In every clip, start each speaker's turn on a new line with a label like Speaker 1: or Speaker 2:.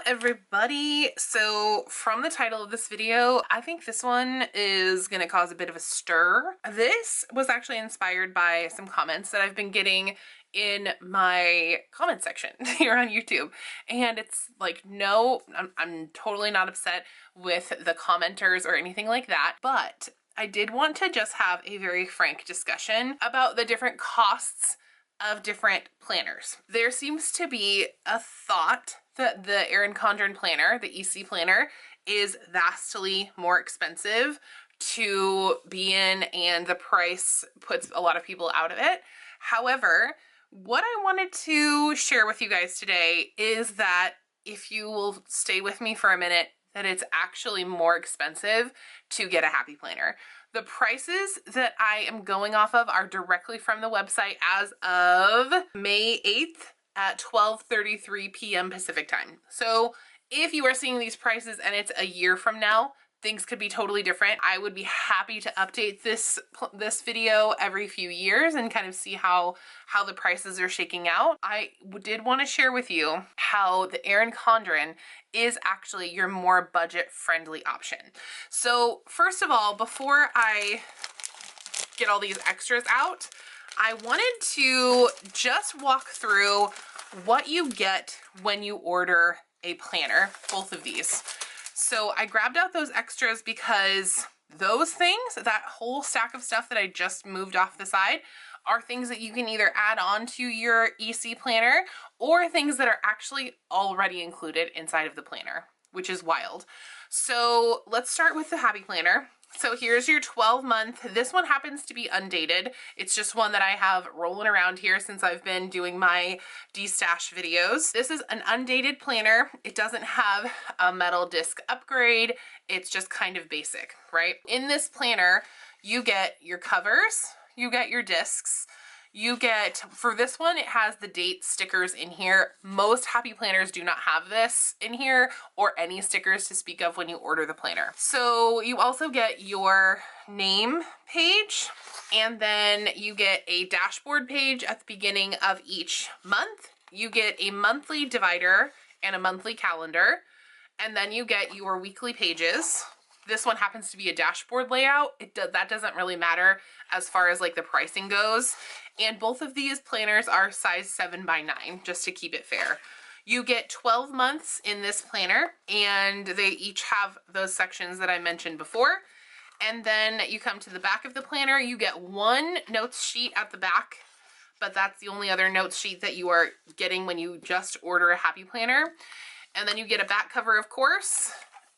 Speaker 1: everybody. So from the title of this video, I think this one is going to cause a bit of a stir. This was actually inspired by some comments that I've been getting in my comment section here on YouTube. And it's like, no, I'm totally not upset with the commenters or anything like that. But I did want to just have a very frank discussion about the different costs of different planners. There seems to be a thought that the Erin Condren Planner, the EC Planner, is vastly more expensive to be in, and the price puts a lot of people out of it. However, what I wanted to share with you guys today is that if you will stay with me for a minute, that it's actually more expensive to get a happy planner. The prices that I am going off of are directly from the website as of May 8th at 12:33 p.m. Pacific time. So if you are seeing these prices and it's a year from now, things could be totally different. I would be happy to update this video every few years and kind of see how the prices are shaking out. I did want to share with you how the Erin Condren is actually your more budget-friendly option. So first of all, before I get all these extras out, I wanted to just walk through what you get when you order a planner, both of these. So I grabbed out those extras because those things, that whole stack of stuff that I just moved off the side, are things that you can either add on to your EC planner or things that are actually already included inside of the planner, which is wild. So let's start with the happy planner. So here's your 12-month. This one happens to be undated. It's just one that I have rolling around here since I've been doing my de-stash videos. This is an undated planner. It doesn't have a metal disc upgrade. It's just kind of basic, right? In this planner, you get your covers, you get your discs, you get, for this one, it has the date stickers in here. Most happy planners do not have this in here or any stickers to speak of when you order the planner. So you also get your name page, and then you get a dashboard page at the beginning of each month. You get a monthly divider and a monthly calendar, and then you get your weekly pages. This one happens to be a dashboard layout. That doesn't really matter as far as like the pricing goes. And both of these planners are size 7x9, just to keep it fair. You get 12 months in this planner, and they each have those sections that I mentioned before. And then you come to the back of the planner, you get one notes sheet at the back, but that's the only other notes sheet that you are getting when you just order a happy planner. And then you get a back cover, of course,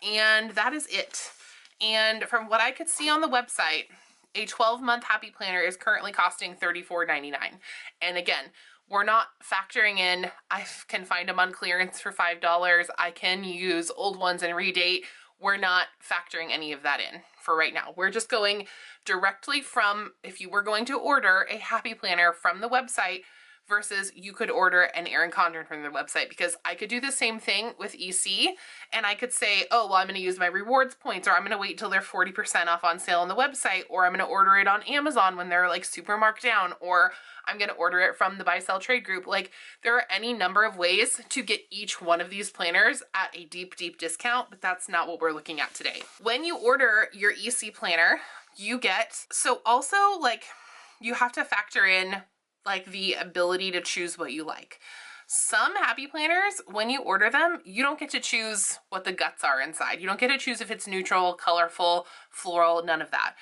Speaker 1: and that is it. And from what I could see on the website, a 12-month happy planner is currently costing $34.99. And again, we're not factoring in, I can find them on clearance for $5. I can use old ones and redate. We're not factoring any of that in for right now. We're just going directly from, if you were going to order a happy planner from the website, versus you could order an Erin Condren from their website, because I could do the same thing with EC and I could say, oh, well, I'm going to use my rewards points, or I'm going to wait till they're 40% off on sale on the website, or I'm going to order it on Amazon when they're like super marked down, or I'm going to order it from the buy sell trade group. Like, there are any number of ways to get each one of these planners at a deep, deep discount, but that's not what we're looking at today. When you order your EC planner, you get, so also like you have to factor in like the ability to choose what you like. Some happy planners, when you order them, you don't get to choose what the guts are inside. You don't get to choose if it's neutral, colorful, floral, none of that.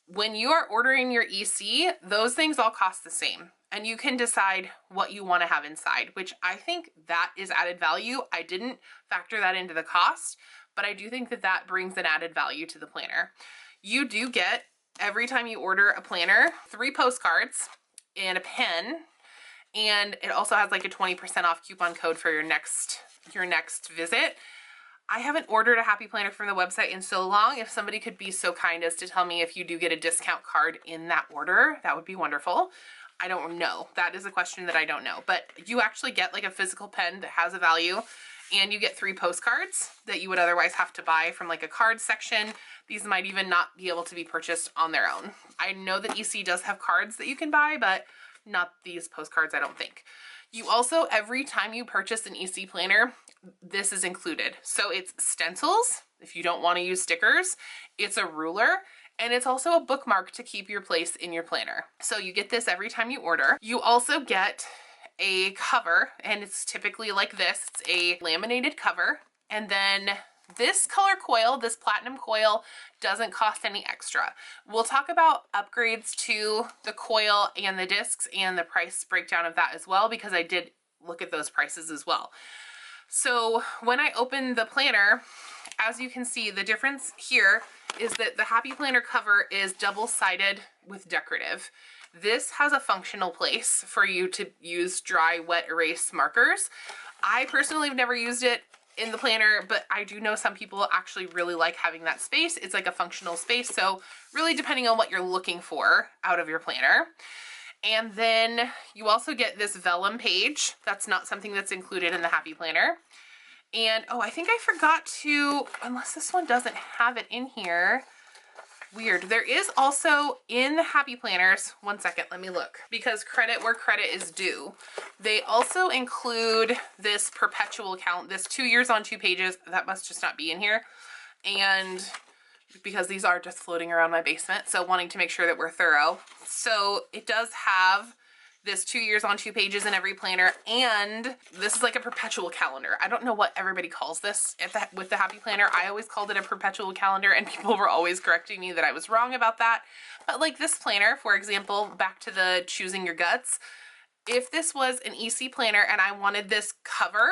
Speaker 1: When you are ordering your EC, those things all cost the same, and you can decide what you want to have inside, which I think that is added value. I didn't factor that into the cost, but I do think that that brings an added value to the planner. You do get, every time you order a planner, 3 postcards and a pen, and it also has like a 20% off coupon code for your next visit. I haven't ordered a happy planner from the website in so long. If somebody could be so kind as to tell me if you do get a discount card in that order, that would be wonderful. I don't know. That is a question that I don't know, but you actually get like a physical pen that has a value, and you get 3 postcards that you would otherwise have to buy from like a card section. These might even not be able to be purchased on their own. I know that EC does have cards that you can buy, but not these postcards, I don't think. You also, every time you purchase an EC planner, this is included. So it's stencils, if you don't want to use stickers, it's a ruler, and it's also a bookmark to keep your place in your planner. So you get this every time you order. You also get a cover, and it's typically like this. It's a laminated cover, and then this color coil, this platinum coil, doesn't cost any extra. We'll talk about upgrades to the coil and the discs and the price breakdown of that as well, because I did look at those prices as well. So when I open the planner, as you can see, the difference here is that the Happy Planner cover is double-sided with decorative. This has a functional place for you to use dry, wet erase markers. I personally have never used it in the planner, but I do know some people actually really like having that space. It's like a functional space, so really depending on what you're looking for out of your planner. And then you also get this vellum page. That's not something that's included in the Happy Planner. And oh, I think I forgot to, unless this one doesn't have it in here. Weird. There is also in the Happy Planners, one second, let me look, because credit where credit is due. They also include this perpetual count, this 2 years on 2 pages. That must just not be in here. And because these are just floating around my basement, so wanting to make sure that we're thorough. So it does have this 2 years on 2 pages in every planner, and this is like a perpetual calendar. I don't know what everybody calls this with the Happy Planner. I always called it a perpetual calendar, and people were always correcting me that I was wrong about that. But like this planner, for example, back to the choosing your guts, if this was an EC planner and I wanted this cover,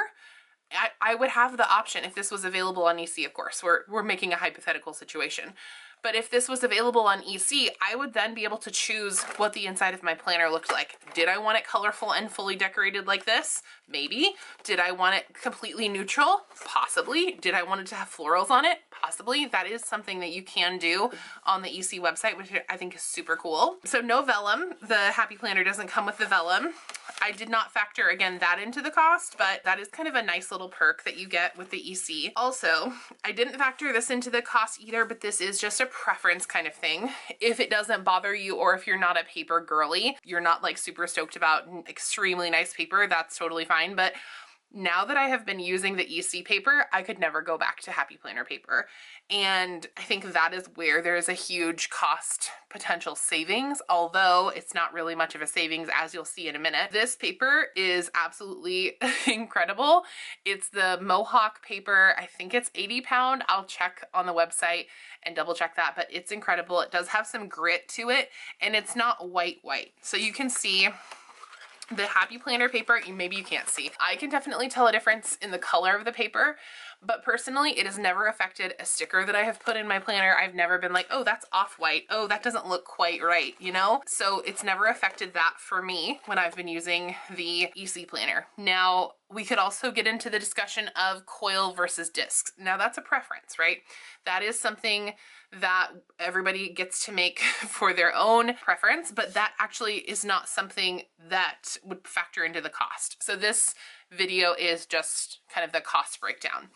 Speaker 1: I would have the option if this was available on EC, of course. We're making a hypothetical situation. But if this was available on EC, I would then be able to choose what the inside of my planner looked like. Did I want it colorful and fully decorated like this? Maybe. Did I want it completely neutral? Possibly. Did I want it to have florals on it? Possibly. That is something that you can do on the EC website, which I think is super cool. So no vellum. The Happy Planner doesn't come with the vellum. I did not factor, again, that into the cost, but that is kind of a nice little perk that you get with the EC. Also, I didn't factor this into the cost either, but this is just a preference kind of thing. If it doesn't bother you, or if you're not a paper girly, you're not like super stoked about extremely nice paper, that's totally fine. But now that I have been using the EC paper, I could never go back to Happy Planner paper. And I think that is where there is a huge cost potential savings, although it's not really much of a savings, as you'll see in a minute. This paper is absolutely incredible. It's the Mohawk paper. I think it's 80 pound. I'll check on the website and double check that, but it's incredible. It does have some grit to it, and it's not white. So you can see the Happy Planner paper, maybe you can't see. I can definitely tell a difference in the color of the paper, but personally, it has never affected a sticker that I have put in my planner. I've never been like, oh, that's off-white. Oh, that doesn't look quite right, you know? So it's never affected that for me when I've been using the EC planner. Now, we could also get into the discussion of coil versus discs. Now, that's a preference, right? That is something that everybody gets to make for their own preference, but that actually is not something that would factor into the cost. So this video is just kind of the cost breakdown.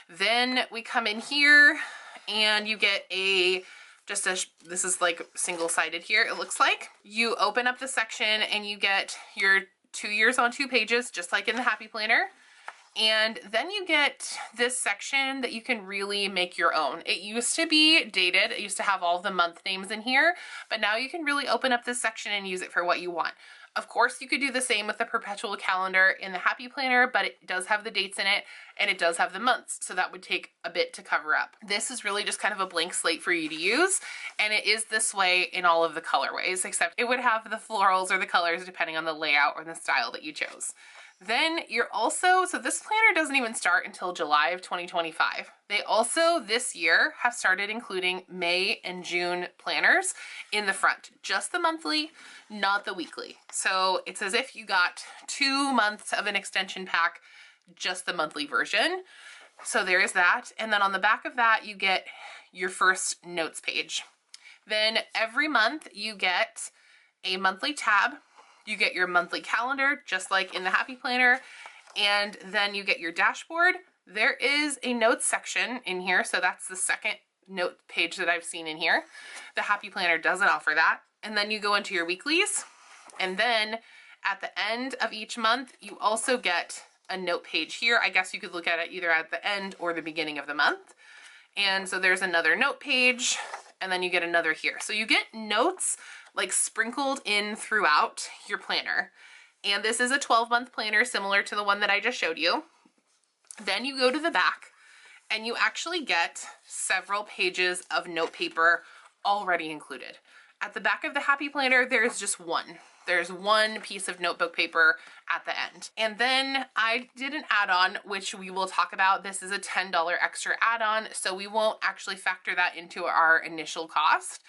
Speaker 1: Then we come in here and you get this is like single-sided here, it looks like. You open up the section and you get your 2 years on 2 pages, just like in the Happy Planner. And then you get this section that you can really make your own. It used to be dated. It used to have all the month names in here, but now you can really open up this section and use it for what you want. Of course, you could do the same with the perpetual calendar in the Happy Planner, but it does have the dates in it and it does have the months, so that would take a bit to cover up. This is really just kind of a blank slate for you to use, and it is this way in all of the colorways, except it would have the florals or the colors depending on the layout or the style that you chose. Then you're also, so this planner doesn't even start until July of 2025. They also this year have started including May and June planners in the front, just the monthly, not the weekly. So it's as if you got 2 months of an extension pack, just the monthly version. So there is that. And then on the back of that, you get your first notes page. Then every month you get a monthly tab. You get your monthly calendar, just like in the Happy Planner, and then you get your dashboard. There is a notes section in here, so that's the second note page that I've seen in here. The Happy Planner doesn't offer that. And then you go into your weeklies, And then at the end of each month, you also get a note page here. I guess you could look at it either at the end or the beginning of the month. And so there's another note page, and then you get another here. So you get notes like sprinkled in throughout your planner. And this is a 12-month planner similar to the one that I just showed you. Then you go to the back and you actually get several pages of note paper already included. At the back of the Happy Planner, there's just one. There's one piece of notebook paper at the end. And then I did an add-on, which we will talk about. This is a $10 extra add-on, so we won't actually factor that into our initial cost.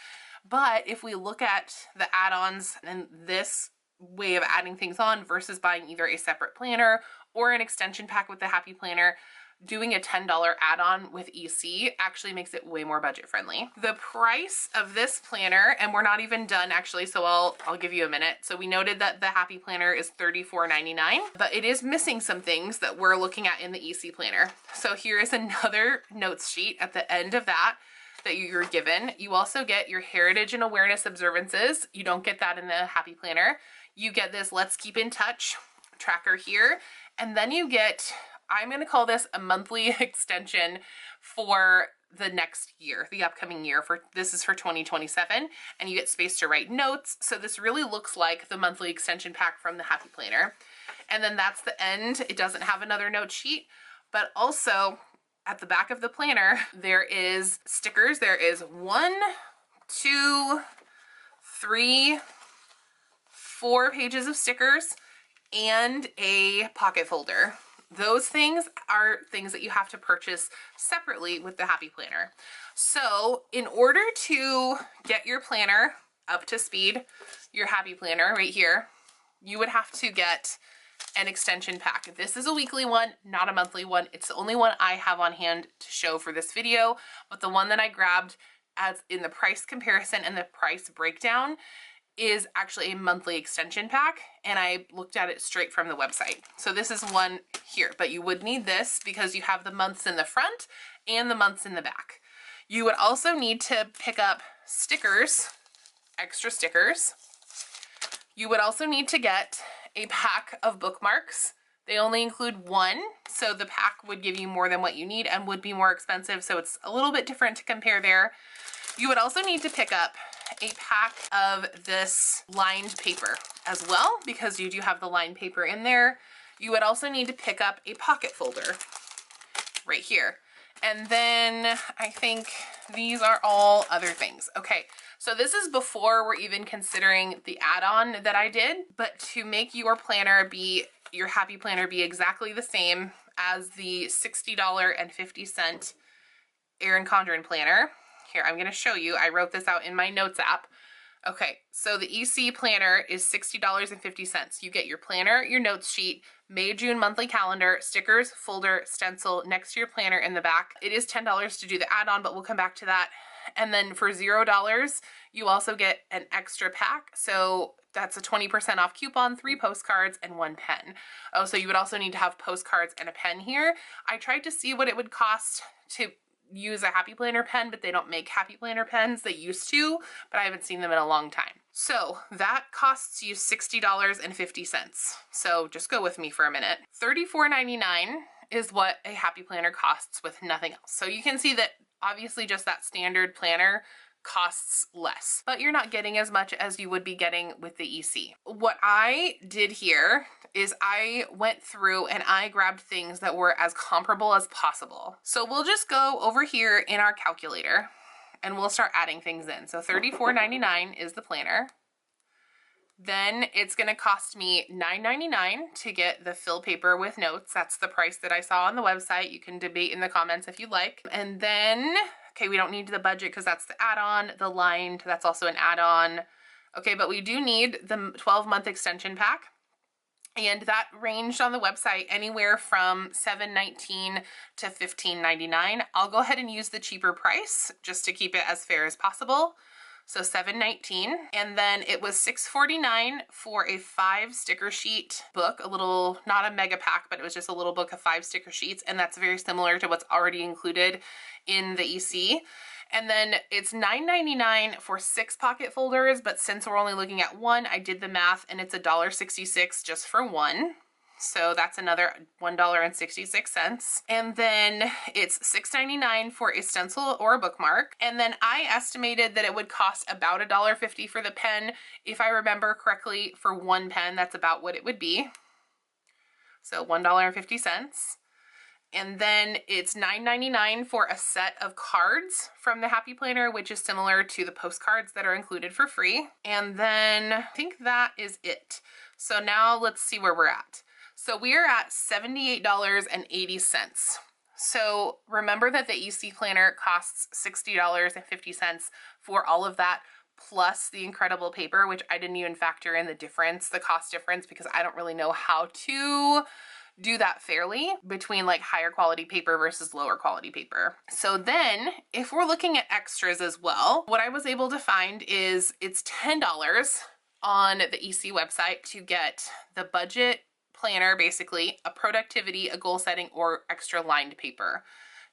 Speaker 1: But if we look at the add-ons and this way of adding things on versus buying either a separate planner or an extension pack with the Happy Planner, doing a $10 add-on with EC actually makes it way more budget friendly. The price of this planner, and we're not even done actually, so I'll give you a minute. So we noted that the Happy Planner is $34.99, but it is missing some things that we're looking at in the EC planner. So here is another notes sheet at the end of that you're given. You also get your Heritage and Awareness observances. You don't get that in the Happy Planner. You get this Let's Keep in Touch tracker here, and then you get, I'm going to call this a monthly extension for the next year, the upcoming year. This is for 2027, and you get space to write notes. So this really looks like the monthly extension pack from the Happy Planner. And then that's the end. It doesn't have another note sheet, but also at the back of the planner, there is stickers. There is 1, 2, 3, 4 pages of stickers and a pocket folder. Those things are things that you have to purchase separately with the Happy Planner. So in order to get your planner up to speed, your Happy Planner right here, you would have to get an extension pack. This is a weekly one, not a monthly one. It's the only one I have on hand to show for this video, but the one that I grabbed as in the price comparison and the price breakdown is actually a monthly extension pack, and I looked at it straight from the website. So this is one here, but you would need this because you have the months in the front and the months in the back. You would also need to pick up stickers, extra stickers. You would also need to get a pack of bookmarks. They only include one, so the pack would give you more than what you need and would be more expensive, so it's a little bit different to compare there. You would also need to pick up a pack of this lined paper as well, because you do have the lined paper in there. You would also need to pick up a pocket folder right here. And then I think these are all other things. Okay, so this is before we're even considering the add-on that I did, but to make your planner be, your Happy Planner be exactly the same as the $60.50 Erin Condren planner. Here, I'm gonna show you. I wrote this out in my notes app. Okay, so the EC planner is $60.50. You get your planner, your notes sheet, May, June monthly calendar, stickers, folder, stencil next to your planner in the back. It is $10 to do the add-on, but we'll come back to that. And then for $0, you also get an extra pack. So that's a 20% off coupon, 3 postcards, and 1 pen. Oh, so you would also need to have postcards and a pen here. I tried to see what it would cost to use a Happy Planner pen, but they don't make Happy Planner pens. They used to, but I haven't seen them in a long time. So that costs you $60.50. So just go with me for a minute. $34.99 is what a Happy Planner costs with nothing else. So you can see that obviously just that standard planner costs less, but you're not getting as much as you would be getting with the EC. What I did here is I went through and I grabbed things that were as comparable as possible. So we'll just go over here in our calculator and we'll start adding things in. So $34.99 is the planner. Then it's gonna cost me $9.99 to get the fill paper with notes. That's the price that I saw on the website. You can debate in the comments if you like. And then, okay, we don't need the budget because that's the add-on. The lined, that's also an add-on. Okay, but we do need the 12-month extension pack. And that ranged on the website anywhere from $7.19 to $15.99. I'll go ahead and use the cheaper price just to keep it as fair as possible. So $7.19, and then it was $6.49 for a 5 sticker sheet book, a little, not a mega pack, but it was just a little book of 5 sticker sheets, and that's very similar to what's already included in the EC. And then it's $9.99 for 6 pocket folders, but since we're only looking at one, I did the math and it's $1.66 just for one. So that's another $1.66. And then it's $6.99 for a stencil or a bookmark. And then I estimated that it would cost about $1.50 for the pen. If I remember correctly, for one pen, that's about what it would be. So $1.50. And then it's $9.99 for a set of cards from the Happy Planner, which is similar to the postcards that are included for free. And then I think that is it. So now let's see where we're at. So we are at $78.80. So remember that the EC Planner costs $60.50 for all of that, plus the incredible paper, which I didn't even factor in the difference, the cost difference, because I don't really know how to do that fairly between like higher quality paper versus lower quality paper. So then if we're looking at extras as well, what I was able to find is it's $10 on the EC website to get the budget planner, basically a productivity, a goal setting, or extra lined paper.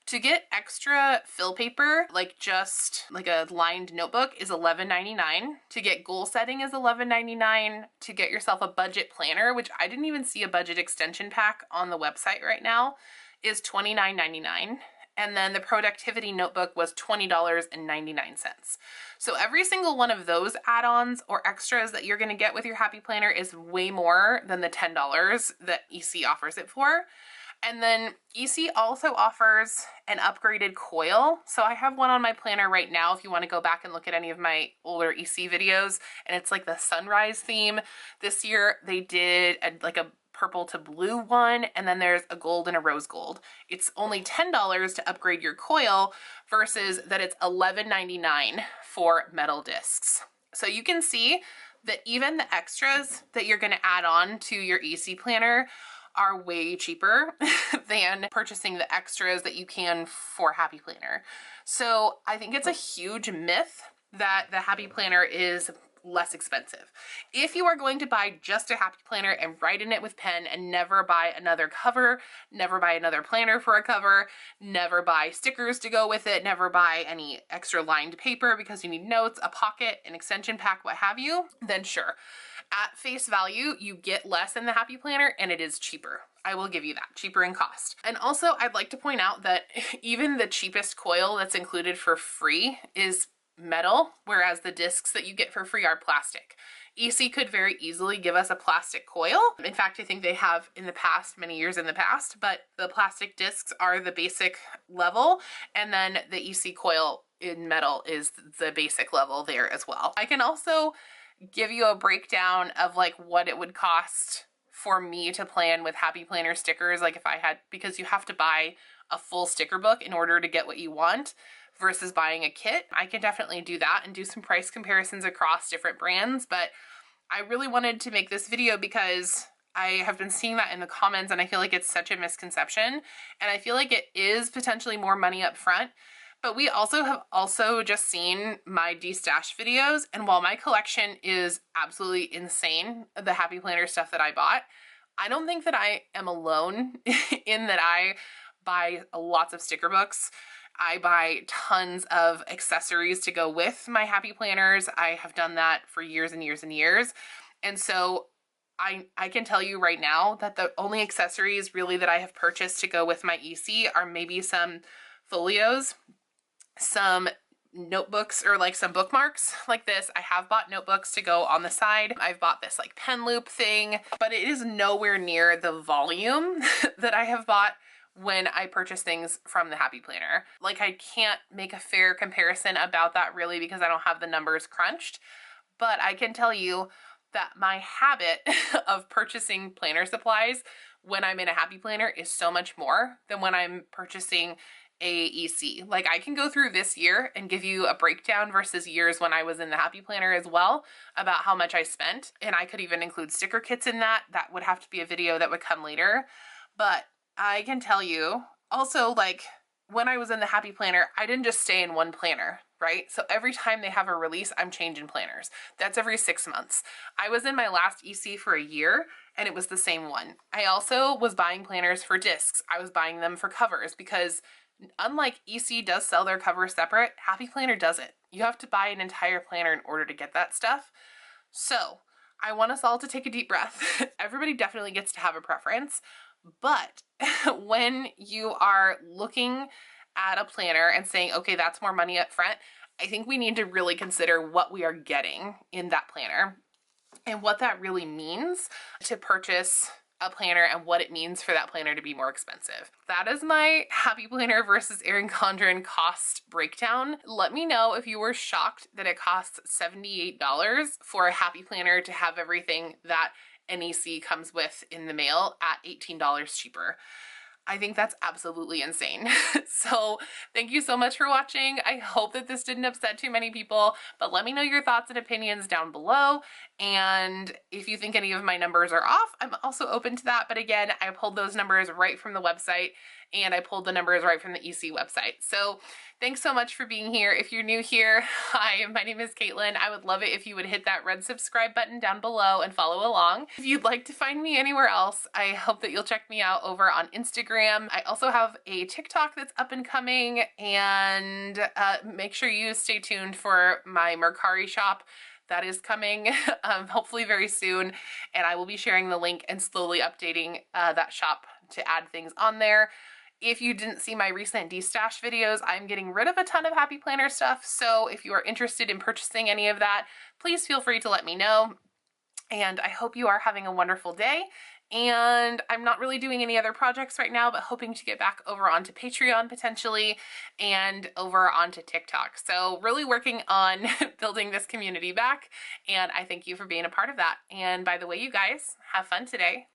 Speaker 1: To get extra fill paper, like just like a lined notebook, is $11.99. To get goal setting is $11.99. To get yourself a budget planner, which I didn't even see a budget extension pack on the website right now, is $29.99. And then the productivity notebook was $20.99. So every single one of those add-ons or extras that you're gonna get with your Happy Planner is way more than the $10 that EC offers it for. And then EC also offers an upgraded coil. So I have one on my planner right now if you want to go back and look at any of my older EC videos, and it's like the sunrise theme. This year they did like a purple to blue one, and then there's a gold and a rose gold. It's only $10 to upgrade your coil versus that it's $11.99 for metal discs. So you can see that even the extras that you're going to add on to your EC Planner are way cheaper than purchasing the extras that you can for Happy Planner. So I think it's a huge myth that the Happy Planner is less expensive. If you are going to buy just a Happy Planner and write in it with pen and never buy another cover, never buy another planner for a cover, never buy stickers to go with it, never buy any extra lined paper because you need notes, a pocket, an extension pack, what have you, then sure. At face value, you get less in the Happy Planner and it is cheaper. I will give you that, cheaper in cost. And also I'd like to point out that even the cheapest coil that's included for free is metal, whereas the discs that you get for free are plastic. EC could very easily give us a plastic coil. In fact, I think they have in the past, many years in the past, but the plastic discs are the basic level, and then the EC coil in metal is the basic level there as well. I can also give you a breakdown of like what it would cost for me to plan with Happy Planner stickers, like if I had, because you have to buy a full sticker book in order to get what you want versus buying a kit. I can definitely do that and do some price comparisons across different brands, but I really wanted to make this video because I have been seeing that in the comments and I feel like it's such a misconception, and I feel like it is potentially more money up front. But we also have just seen my de-stash videos, and while my collection is absolutely insane, the Happy Planner stuff that I bought, I don't think that I am alone in that I buy lots of sticker books. I buy tons of accessories to go with my Happy Planners. I have done that for years and years and years. And so I can tell you right now that the only accessories really that I have purchased to go with my EC are maybe some folios, some notebooks, or like some bookmarks like this. I have bought notebooks to go on the side. I've bought this like pen loop thing, but it is nowhere near the volume that I have bought when I purchase things from the Happy Planner. Like, I can't make a fair comparison about that really because I don't have the numbers crunched, but I can tell you that my habit of purchasing planner supplies when I'm in a Happy Planner is so much more than when I'm purchasing AEC. Like, I can go through this year and give you a breakdown versus years when I was in the Happy Planner as well about how much I spent, and I could even include sticker kits in that. That would have to be a video that would come later, but I can tell you also, like, when I was in the Happy Planner, I didn't just stay in one planner, right? So every time they have a release, I'm changing planners. That's every 6 months. I was in my last EC for a year and it was the same one. I also was buying planners for discs. I was buying them for covers because Unlike EC does sell their covers separate, Happy Planner doesn't. You have to buy an entire planner in order to get that stuff. So I want us all to take a deep breath. Everybody definitely gets to have a preference, but when you are looking at a planner and saying, okay, that's more money up front, I think we need to really consider what we are getting in that planner and what that really means to purchase a planner and what it means for that planner to be more expensive. That is my Happy Planner versus Erin Condren cost breakdown. Let me know if you were shocked that it costs $78 for a Happy Planner to have everything that NEC comes with in the mail at $18 cheaper. I think that's absolutely insane. So thank you so much for watching. I hope that this didn't upset too many people, but let me know your thoughts and opinions down below. And if you think any of my numbers are off, I'm also open to that. But again, I pulled those numbers right from the website, and I pulled the numbers right from the EC website. So thanks so much for being here. If you're new here, hi, my name is Caitlin. I would love it if you would hit that red subscribe button down below and follow along. If you'd like to find me anywhere else, I hope that you'll check me out over on Instagram. I also have a TikTok that's up and coming, and make sure you stay tuned for my Mercari shop. That is coming hopefully very soon, and I will be sharing the link and slowly updating that shop to add things on there. If you didn't see my recent de-stash videos, I'm getting rid of a ton of Happy Planner stuff, so if you are interested in purchasing any of that, please feel free to let me know. And I hope you are having a wonderful day. And I'm not really doing any other projects right now, but hoping to get back over onto Patreon potentially and over onto TikTok. So really working on building this community back. And I thank you for being a part of that. And by the way, you guys, have fun today.